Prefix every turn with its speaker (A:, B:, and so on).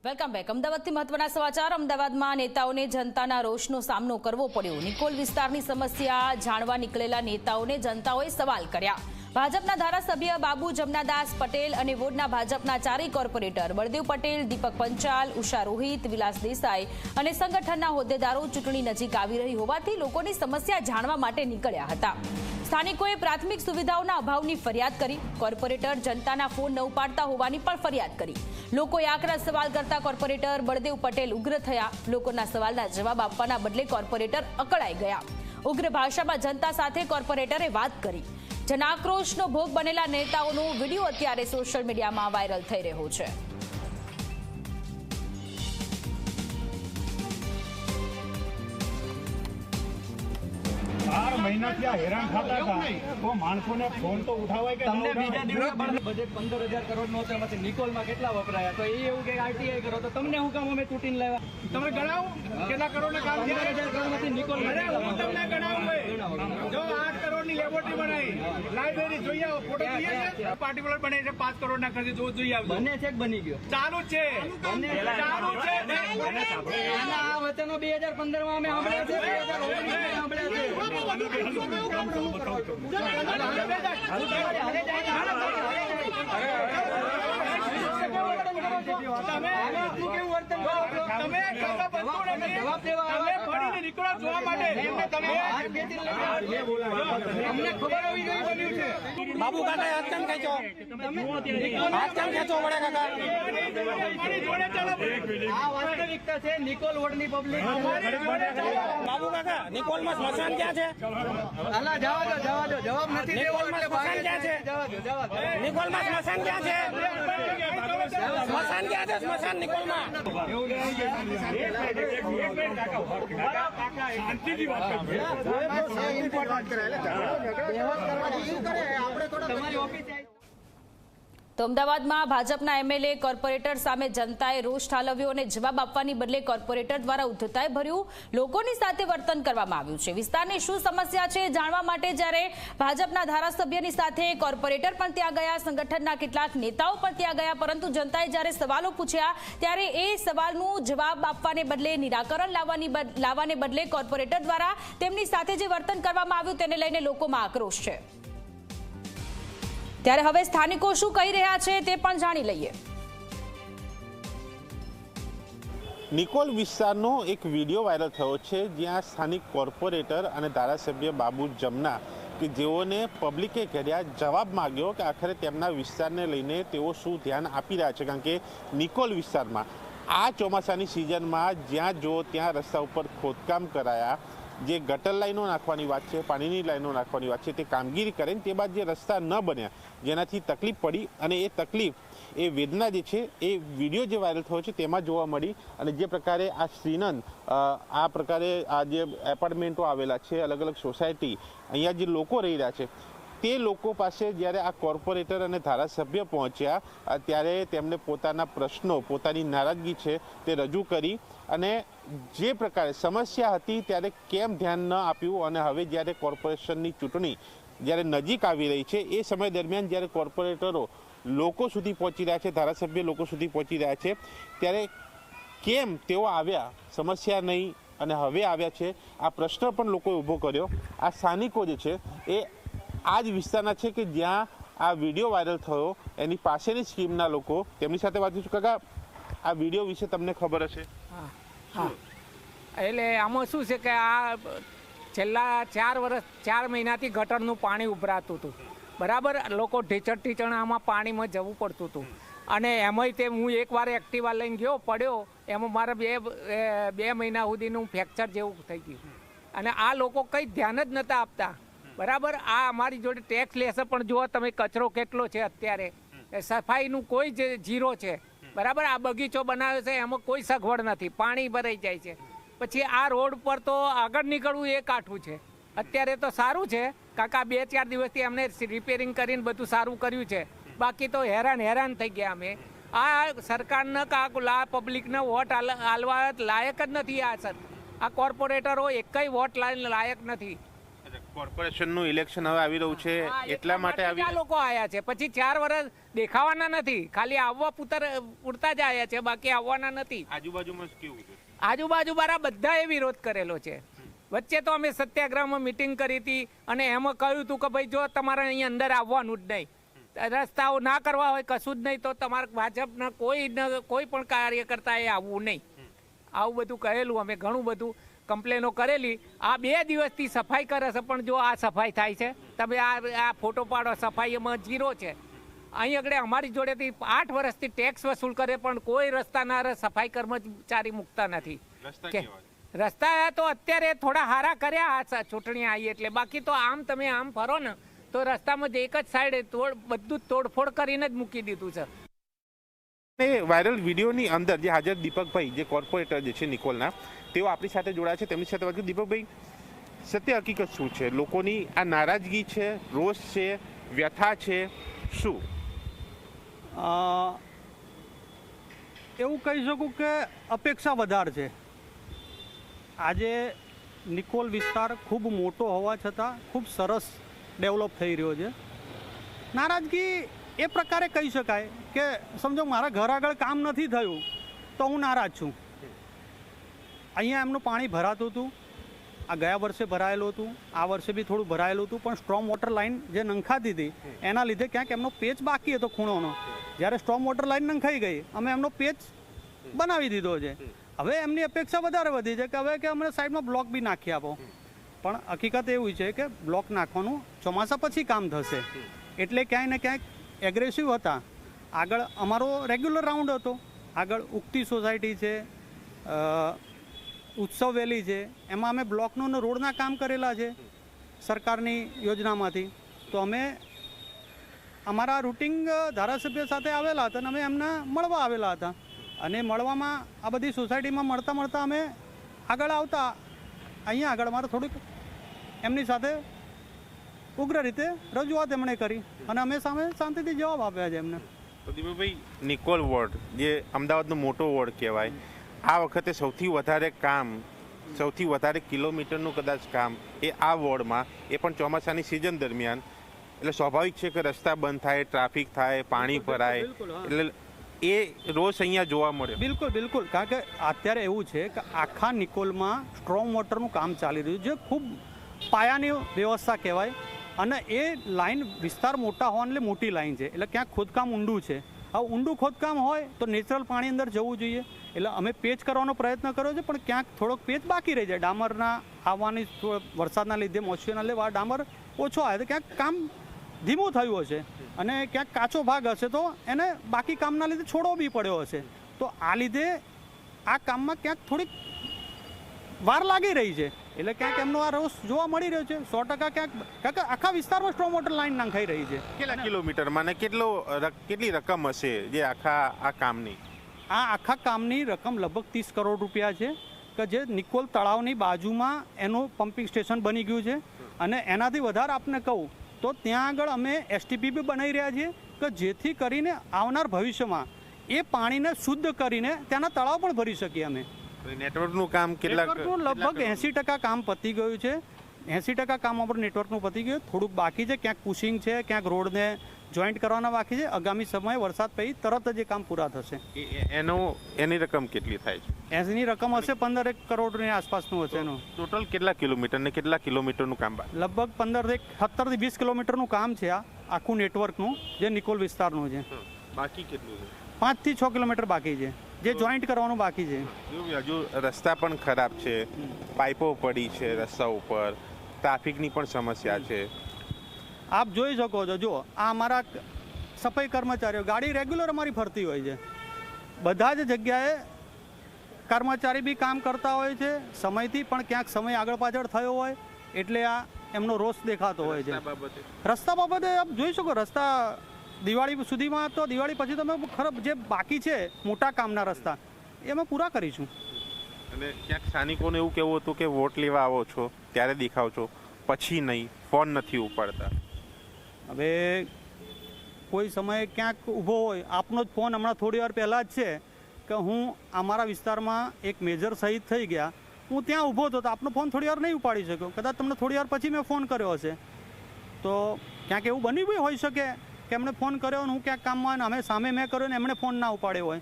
A: Welcome back. અમદાવાદથી મહત્વના સમાચાર। અમદાવાદમાં નેતાઓને જનતાના રોષનો સામનો કરવો પડ્યો। નિકોલ વિસ્તારની સમસ્યા જાણવા નીકળેલા નેતાઓને જનતાઓએ સવાલ કર્યા। ભાજપના ધારાસભ્ય બાબુ જમનાદાસ પટેલ અને વોર્ડના ભાજપના ચારેય કોર્પોરેટર બળદેવ પટેલ, દીપક પંચાલ, ઉષા રોહિત, વિલાસ દેસાઈ અને સંગઠનના હોદ્દેદારો ચૂંટણી નજીક આવી રહી હોવાથી લોકોની સમસ્યા જાણવા માટે નીકળ્યા હતા। સ્થાનિકોએ પ્રાથમિક સુવિધાઓના અભાવની ફરિયાદ કરી। કોર્પોરેટર જનતાના ફોન ન ઉપાડતા હોવાની પણ ફરિયાદ કરી। લોકોએ આકરા સવાલ કરતા કોર્પોરેટર બળદેવ પટેલ ઉગ્ર થયા। લોકોના સવાલના જવાબ આપવાના બદલે કોર્પોરેટર અકળાઈ ગયા। ઉગ્ર ભાષામાં જનતા સાથે કોર્પોરેટરે વાત કરી। જનાક્રોશનો ભોગ બનેલા નેતાઓનો વિડીયો અત્યારે સોશિયલ મીડિયામાં વાયરલ થઈ રહ્યો છે।
B: મહિના થી હેરાન થતા હતા તો માણસોને ફોન તો ઉઠાવાય કે
C: તમને બીજા દિવસે બજેટ 15,000 કરોડ નો હતો, એમાંથી નિકોલમાં કેટલા વપરાયા? તો એ એવું કે આરટીઆઈ કરો તો તમને હું કામ અમે તૂટીને લાવ્યા? તમે ગણાવો કેટલા કરોડના કામ છે? 15,000 કરોડમાંથી નિકોલ હું તમને ગણાવું જો 8 કરોડની લેબોરેટરી બનાવી, લાઇબ્રેરી જોઈ આવો, ફોટો જોઈએ છે, પાર્ટિક્યુલર બને છે 5 કરોડના ખર્ચે જોઈ આવો। બને છે કે બની ગયો? ચાલુ છે, ચાલુ છે। આ વચનો 2015 માં અમે સાંભળ્યા છે, 2019 સાંભળ્યા છે।
D: બાબુ કાકા હાથ કેમ ખેંચો? હાથ કેમ ખેંચો વડે કાકા?
C: આ વાસ્તવિકતા છે નિકોલ વોર્ડની પબ્લિક।
D: બાબુ કાકા નિકોલમાં સ્મશાન ક્યાં છે?
C: અલા જવા દો જવાબ નથી દેવો એટલે
D: સ્મશાન ક્યાં છે? નિકોલમાં સ્મશાન ક્યાં છે? સ્મશાન ક્યાં છે? સ્મશાન નિકોલમાં
A: તો અમદાવાદમાં ભાજપના એમએલએ કોર્પોરેટર સામે જનતાએ રોષ ઠાલવ્યો અને જવાબ આપવાની બદલે કોર્પોરેટર દ્વારા ઉદ્ધતાએ ભર્યું લોકોની સાથે વર્તન કરવામાં આવ્યું છે। વિસ્તારની શું સમસ્યા છે જાણવા માટે જ્યારે ભાજપના ધારાસભ્યની સાથે કોર્પોરેટર પણ ત્યાં ગયા, સંગઠનના કેટલાક નેતાઓ પણ ત્યાં ગયા, પરંતુ જનતાએ જ્યારે સવાલો પૂછ્યા ત્યારે એ સવાલનું જવાબ આપવાને બદલે નિરાકરણ લાવવાને બદલે કોર્પોરેટર દ્વારા તેમની સાથે જે વર્તન કરવામાં આવ્યું તેને લઈને લોકોમાં આક્રોશ છે। ત્યારે હવે સ્થાનિકો શું કહી રહ્યા છે તે પણ જાણી લઈએ।
E: નિકોલ વિસ્તારનો એક વિડીયો વાયરલ થયો છે જ્યાં સ્થાનિક કોર્પોરેટર અને ધારાસભ્ય બાબુ જમના કે જેઓને પબ્લિકે કર્યા જવાબ માંગ્યો કે આખરે તેમના વિસ્તારને લઈને તેઓ શું ધ્યાન આપી રહ્યા છે, કારણ કે નિકોલ વિસ્તારમાં આ ચોમાસાની સિઝનમાં જ્યાં જો ત્યાં રસ્તા ઉપર ખોદકામ કરાયા, જે ગટર લાઈનો નાખવાની વાત છે, પાણીની લાઈનો નાખવાની વાત છે, તે કામગીરી કરે તે બાદ જે રસ્તા ન બન્યા જેનાથી તકલીફ પડી અને એ તકલીફ એ વેદના જે છે એ વિડીયો જે વાયરલ થયો છે તેમાં જોવા મળી। અને જે પ્રકારે આ શ્રીનંદ આ પ્રકારે આ જે એપાર્ટમેન્ટો આવેલા છે, અલગ અલગ સોસાયટી, અહીંયા જે લોકો રહી રહ્યા છે તે લોકો પાસે જ્યારે આ કોર્પોરેટર અને ધારાસભ્ય પહોંચ્યા ત્યારે તેમણે પોતાના પ્રશ્નો, પોતાની નારાજગી છે તે રજૂ કરી અને જે પ્રકારે સમસ્યા હતી ત્યારે કેમ ધ્યાન ન આપ્યું અને હવે જ્યારે કોર્પોરેશનની ચૂંટણી જ્યારે નજીક આવી રહી છે એ સમય દરમિયાન જ્યારે કોર્પોરેટરો લોકો સુધી પહોંચી રહ્યા છે, ધારાસભ્ય લોકો સુધી પહોંચી રહ્યા છે, ત્યારે કેમ તેઓ આવ્યા, સમસ્યા નહીં અને હવે આવ્યા છે, આ પ્રશ્ન પણ લોકોએ ઊભો કર્યો। આ સ્થાનિકો જે છે એ આ જ વિસ્તારના છે કે જ્યાં આ વિડીયો વાયરલ થયો એની પાસેની સ્કીમના લોકો, તેમની સાથે વાત કરીશું। કાકા, આ વિડીયો વિશે તમને ખબર હશે?
F: હા, એટલે આમાં શું છે કે આ છેલ્લા 4 મહિનાથી ગટરનું પાણી ઉભરાતું હતું, બરાબર? લોકો ઢીચણ આમાં પાણીમાં જવું પડતું હતું અને એમાંય તે હું એકવાર એક્ટિવા લઈને ગયો, પડ્યો, એમાં મારે બે મહિના સુધીનું ફ્રેક્ચર જેવું થઈ ગયું અને આ લોકો કંઈ ધ્યાન જ નહોતા આપતા, બરાબર? આ અમારી જોડે ટેક્સ લેશે પણ જુઓ તમે કચરો કેટલો છે અત્યારે, સફાઈનું કોઈ જ ઝીરો છે, બરાબર? આ બગીચો બનાવ્યો છે એમાં કોઈ સગવડ નથી, પાણી ભરાઈ જાય છે। પછી આ રોડ પર તો આગળ નીકળવું એ કાઠું છે। અત્યારે તો સારું છે કાકા, 2-4 દિવસથી એમને રિપેરિંગ કરીને બધું સારું કર્યું છે, બાકી તો હેરાન થઈ ગયા અમે। આ સરકારને આ પબ્લિકને વોટ આલવા લાયક જ નથી। આ કોર્પોરેટરો એકય વોટ લાયક નથી।
E: કોર્પોરેશનનું ઇલેક્શન હવે આવી રહ્યું છે એટલા માટે આવી
F: આ લોકો આયા છે, પછી 4 વર્ષ દેખાવાના નથી, ખાલી આવવા પૂરતા જ આયા છે, બાકી આવવાના નથી.
E: આજુબાજુમાં કેવું છે?
F: આજુબાજુ વાળા બધાએ વિરોધ કરેલો છે. વચ્ચે તો અમે સત્યાગ્રહમાં મિટિંગ કરી હતી અને એમાં કહ્યું હતું કે ભાઈ જો તમારે અહીંયા અંદર આવવાનું જ નહીં, રસ્તાઓ ના કરવા હોય કશું જ નહીં, તો તમારે ભાજપના કોઈ પણ કાર્યકર્તાએ આવવું નહીં. આવું બધું કહેલું. અમે ઘણું બધું કમ્પ્લેનો કરેલી. આ 2 દિવસથી સફાઈ કરે છે, પણ જો આ સફાઈ થાય છે, તમે આ ફોટો પાડો, સફાઈ એમાં 0 છે. અહીં આગળ અમારી જોડેથી 8 વર્ષથી ટેક્સ વસૂલ કરે, પણ કોઈ રસ્તાના સફાઈ કર્મચારી મૂકતા નથી. રસ્તા તો અત્યારે થોડા હારા કર્યા આ ચૂંટણી આવી એટલે, બાકી તો આમ તમે આમ ફરો ને તો રસ્તામાં એક જ સાઈડ બધું તોડફોડ કરીને જ મૂકી દીધું છે.
E: વાયરલ વિડીયોની અંદર જે હાજર દીપકભાઈ, જે કોર્પોરેટર જે છે નિકોલના, તેઓ આપણી સાથે જોડાયા છે. તેમની સાથે વાત કરી. દીપકભાઈ, સત્ય હકીકત શું છે? લોકોની આ નારાજગી છે, રોષ છે, વ્યથા છે, શું?
G: એવું કહી શકું કે અપેક્ષા વધારે છે. આજે નિકોલ વિસ્તાર ખૂબ મોટો હોવા છતાં ખૂબ સરસ ડેવલપ થઈ રહ્યો છે. નારાજગી એ પ્રકારે કહી શકાય કે સમજો મારા ઘર આગળ કામ નથી થયું તો હું નારાજ છું. અહીંયા એમનું પાણી ભરાતું હતું, આ ગયા વર્ષે ભરાયેલું હતું, આ વર્ષે બી થોડું ભરાયેલું હતું, પણ સ્ટ્રોમ વોટર લાઇન જે નંખાતી હતી એના લીધે ક્યાંક એમનો પેચ બાકી હતો ખૂણોનો. જ્યારે સ્ટ્રોમ વોટર લાઇન નંખાઈ ગઈ, અમે એમનો પેચ બનાવી દીધો છે. હવે એમની અપેક્ષા વધારે વધી છે કે હવે કે અમને સાઈડમાં બ્લોક બી નાખી આપો, પણ હકીકત એવું છે કે બ્લોક નાખવાનું ચોમાસા પછી કામ થશે. એટલે ક્યાંય ને ક્યાંક એગ્રેસિવ હતા. આગળ અમારો રેગ્યુલર રાઉન્ડ હતો, આગળ ઉગતી સોસાયટી છે, ઉત્સવ વેલી છે, એમાં અમે બ્લોકનું રોડના કામ કરેલા છે સરકારની યોજનામાંથી. તો અમે અમારા રૂટિંગ ધારાસભ્ય સાથે આવેલા હતા અને અમે એમને મળવા આવેલા હતા. અને મળવામાં આ બધી સોસાયટીમાં મળતા અમે આગળ આવતા અહીંયા આગળ અમારે થોડુંક એમની સાથે ઉગ્ર રીતે રજૂઆત એમણે કરી અને અમે સામે શાંતિથી જવાબ આપ્યા છે એમને.
E: તો દીપકભાઈ, નિકોલ વોર્ડ જે અમદાવાદનો મોટો વોર્ડ કહેવાય, આ વખતે સૌથી વધારે કામ, સૌથી વધારે કિલોમીટરનું કદાચ કામ એ આ વોર્ડમાં, એ પણ ચોમાસાની સિઝન દરમિયાન. એટલે સ્વાભાવિક છે કે રસ્તા બંધ થાય, ટ્રાફિક થાય, પાણી ભરાય, એટલે એ રોજ અહીંયા જોવા મળે.
G: બિલકુલ. કારણ કે અત્યારે એવું છે કે આખા નિકોલમાં સ્ટ્રોમ વોટરનું કામ ચાલી રહ્યું છે, ખૂબ પાયાની વ્યવસ્થા કહેવાય. અને એ લાઈન વિસ્તાર મોટા હોવાને એટલે મોટી લાઈન છે, એટલે ક્યાંક ખોદકામ ઊંડું છે. હવે ઊંડું ખોદકામ હોય તો નેચરલ પાણી અંદર જવું જોઈએ. એટલે અમે પેચ કરવાનો પ્રયત્ન કર્યો છે, પણ ક્યાંક થોડોક પેચ બાકી રહી જાય. ડામરના આવવાની વરસાદના લીધે, મોસમીના લીધે ડામર ઓછો આવે તો ક્યાંક કામ ધીમું થયું હશે અને ક્યાંક કાચો ભાગ હશે તો એને બાકી કામના લીધે છોડવો બી પડ્યો હશે. તો આ લીધે આ કામમાં ક્યાંક થોડીક વાર લાગી રહી છે. એટલે ક્યાંક એમનો આ રોષ જોવા મળી રહ્યો છે. 100% ક્યાંક આખા વિસ્તારમાં સ્ટ્રોમ વોટર લાઈન નાખાઈ રહી છે.
E: કેટલા કિલોમીટરમાં અને કેટલી રકમ હશે જે આ કામની?
G: આ આખા કામની રકમ લગભગ 30 કરોડ રૂપિયા છે કે જે નિકોલ તળાવની બાજુમાં એનું પમ્પિંગ સ્ટેશન બની ગયું છે. અને એનાથી વધારે આપને કહું તો ત્યાં આગળ અમે એસટીપી બી બનાવી રહ્યા છીએ કે જેથી કરીને આવનાર ભવિષ્યમાં એ પાણીને શુદ્ધ કરીને ત્યાંના તળાવ પણ ભરી શકીએ અમે.
E: નેટવર્કનું કામ
G: નેટવર્કનું લગભગ 80% કામ પતી ગયું છે. 80% કામ આપણે નેટવર્કનું પતી ગયું, થોડુંક બાકી છે. ક્યાંક પુશિંગ છે, ક્યાંક રોડને જોઈન્ટ કરવાના બાકી છે. આગામી સમયે વરસાદ પછી તરત જ એ કામ પૂરા થશે.
E: એની રકમ કેટલી થાય છે?
G: એની રકમ હશે 15 કરોડની આસપાસનું હશે એનું.
E: ટોટલ કેટલા કિલોમીટર ને કેટલા કિલોમીટરનું કામ?
G: લગભગ 17 થી 20 કિલોમીટરનું કામ છે આ આખું નેટવર્કનું, જે નિકોલ વિસ્તારનું છે.
E: બાકી કેટલું છે?
G: 5 થી 6 કિલોમીટર બાકી છે, જે જોઈન્ટ કરવાનું બાકી છે.
E: હજુ રસ્તા પણ ખરાબ છે, પાઇપો પડી છે રસ્તા ઉપર, ટ્રાફિકની પણ સમસ્યા છે.
G: આપ જોઈ શકો છો. જો આ અમારા સફાઈ કર્મચારીઓ, ગાડી રેગ્યુલર અમારી ફરતી હોય છે. બધા જ જગ્યાએ કર્મચારી બી કામ કરતા હોય છે સમયથી, પણ ક્યાંક સમય આગળ પાછળ થયો હોય એટલે આ એમનો રોષ દેખાતો હોય છે. રસ્તા બાબતે આપ જોઈ શકો, રસ્તા દિવાળી સુધીમાં તો દિવાળી પછી તો અમે ખરાબ જે બાકી છે મોટા કામના રસ્તા એ અમે પૂરા કરીશું.
E: અને ક્યાંક સ્થાનિકોને એવું કહેવું હતું કે વોટ લેવા આવો છો ત્યારે દેખાવ છો, પછી નહીં, ફોન નથી ઉપાડતા.
G: હવે કોઈ સમયે ક્યાંક ઊભો હોય, આપનો જ ફોન હમણાં થોડી વાર પહેલાં જ છે કે હું અમારા વિસ્તારમાં એક મેજર શહીદ થઈ ગયા હું ત્યાં ઊભો હતો તો આપનો ફોન થોડી વાર નહીં ઉપાડી શક્યો, કદાચ તમને થોડી વાર પછી મેં ફોન કર્યો હશે. તો ક્યાંક એવું બન્યું બી હોઈ શકે કે એમણે ફોન કર્યો અને હું ક્યાંક કામમાં અને અમે સામે મેં કર્યો ને એમણે ફોન ના ઉપાડ્યો હોય.